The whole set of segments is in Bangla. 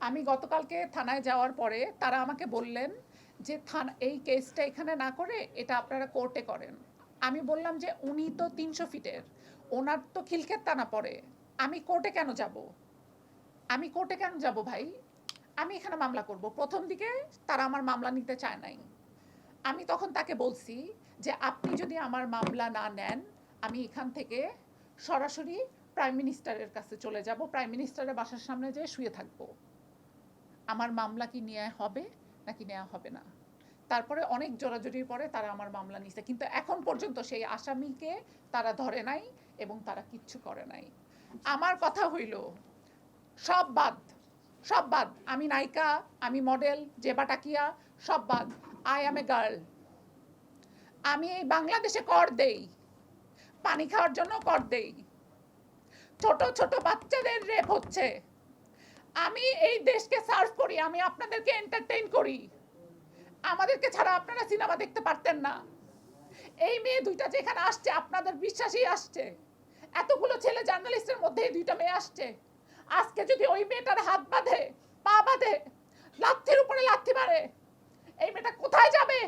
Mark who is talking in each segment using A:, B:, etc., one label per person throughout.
A: আমি গতকালকে থানায় যাওয়ার পরে তারা আমাকে বললেন যে এই কেসটা এখানে না করে এটা আপনারা কোর্টে করেন। আমি বললাম যে উনি তো 300 ফিটের, ওনার তো খিলক্ষেত টানা পড়ে, আমি কোর্টে কেন যাব? আমি কোর্টে কেন যাব ভাই? আমি এখানে মামলা করব। প্রথম দিকে তারা আমার মামলা নিতে চায় নাই। আমি তখন তাকে বলছি যে আপনি যদি আমার মামলা না নেন, আমি এখান থেকে সরাসরি প্রাইম মিনিস্টারের কাছে চলে যাব, প্রাইম মিনিস্টারের বাসার সামনে যেয়ে শুয়ে থাকবো। আমার মামলা কি নেওয়া হবে নাকি নেওয়া হবে না। তারপরে অনেক জোরাজুরির পরে তারা আমার মামলা নিছে, কিন্তু এখন পর্যন্ত সেই আসামিকে তারা ধরে নাই এবং তারা কিচ্ছু করে নাই। আমার কথা হইল সব বাদ, সব বাদ। আমি নায়িকা, আমি মডেল, জেবা টাকিয়া, সব বাদ। I am a girl. আমি এই বাংলাদেশে কর দেই, পানি খাওয়ার জন্য কর দেই, ছোট ছোট বাচ্চাদের রেপ হচ্ছে। আমি এই দেশকে সার্ভ করি, আমি আপনাদেরকে এন্টারটেইন করি। আমাদেরকে ছাড়া আপনারা সিনেমা দেখতে পারতেন না। এই মেয়ে দুইটা যেখানে আসছে আপনাদের বিশ্বাসই আসছে। এতগুলো ছেলে জার্নালিস্টের মধ্যে এই দুইটা মেয়ে আসছে। আজকে যদি ওই মেয়েটার হাত বাঁধে, পা বাঁধে, লাথির উপরে লাথি মারে, এই মেয়েটা কোথায় যাবে?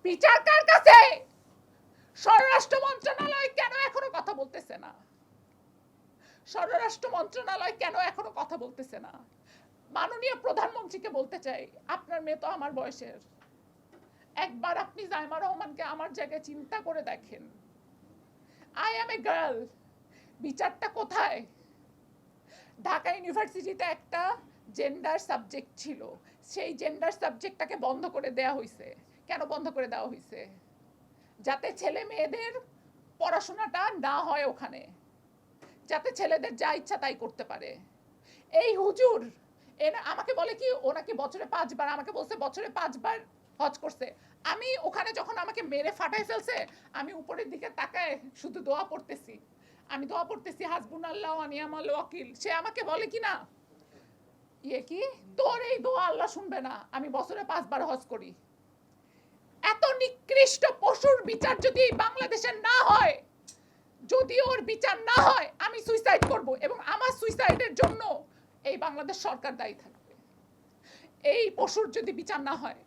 A: বিচার কার কাছে? স্বরাষ্ট্র মন্ত্রণালয় কেন এখনো কথা বলতেছে না? স্বরাষ্ট্র মন্ত্রণালয় কেন এখনো কথা বলতেছে না? মাননীয় প্রধানমন্ত্রীকে বলতে চাই, আপনার মেয়ে তো আমার বয়সের, একবার আপনি জাইমা রহমানকে আমার জায়গায় চিন্তা করে দেখেন। I am a girl. বিচারটা কোথায়? ঢাকা ইউনিভার্সিটিতে একটা জেন্ডার সাবজেক্ট ছিল, সেই জেন্ডার সাবজেক্টটাকে বন্ধ করে দেওয়া হয়েছে। কেন বন্ধ করে দেওয়া হয়েছে? যাতে ছেলে মেয়েদের পড়াশোনাটা না হয় ওখানে, যাতে ছেলেদের যা ইচ্ছা তাই করতে পারে। এই হুজুর আমাকে বলে কি ও নাকি বছরে 5 বার, আমাকে বলছে বছরে 5 বার হজ করছে। আমি ওখানে যখন আমাকে মেরে ফাটাই ফেলছে, আমি উপরের দিকে তাকায় শুধু দোয়া পড়তেছি। আমি দোয়া পড়তেছি হাসবুনাল্লাহ ওয়া নি'মাল ওয়াকিল। সে আমাকে বলে কি না, কি তোর এই দোয়া আল্লাহ শুনবে না, আমি বছরে 5 বার হজ করি। এত নিকৃষ্ট পশুর বিচার যদি বাংলাদেশে না হয়, যদি ওর বিচার না হয়, আমি সুইসাইড করব এবং আমার সুইসাইডের জন্য এই বাংলাদেশ সরকার দায়ী থাকবে। এই পশুর যদি বিচার না হয়,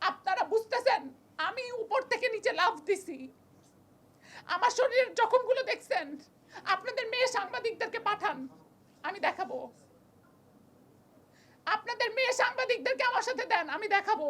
A: আপনারা বুঝতেছেন আমি উপর থেকে নিচে লাফ দিছি, আমার শরীরের জখমগুলো দেখছেন। আপনাদের মেয়ে সাংবাদিকদেরকে পাঠান, আমি দেখাবো। আপনাদের মেয়ে সাংবাদিকদেরকে আমার সাথে দেন, আমি দেখাবো।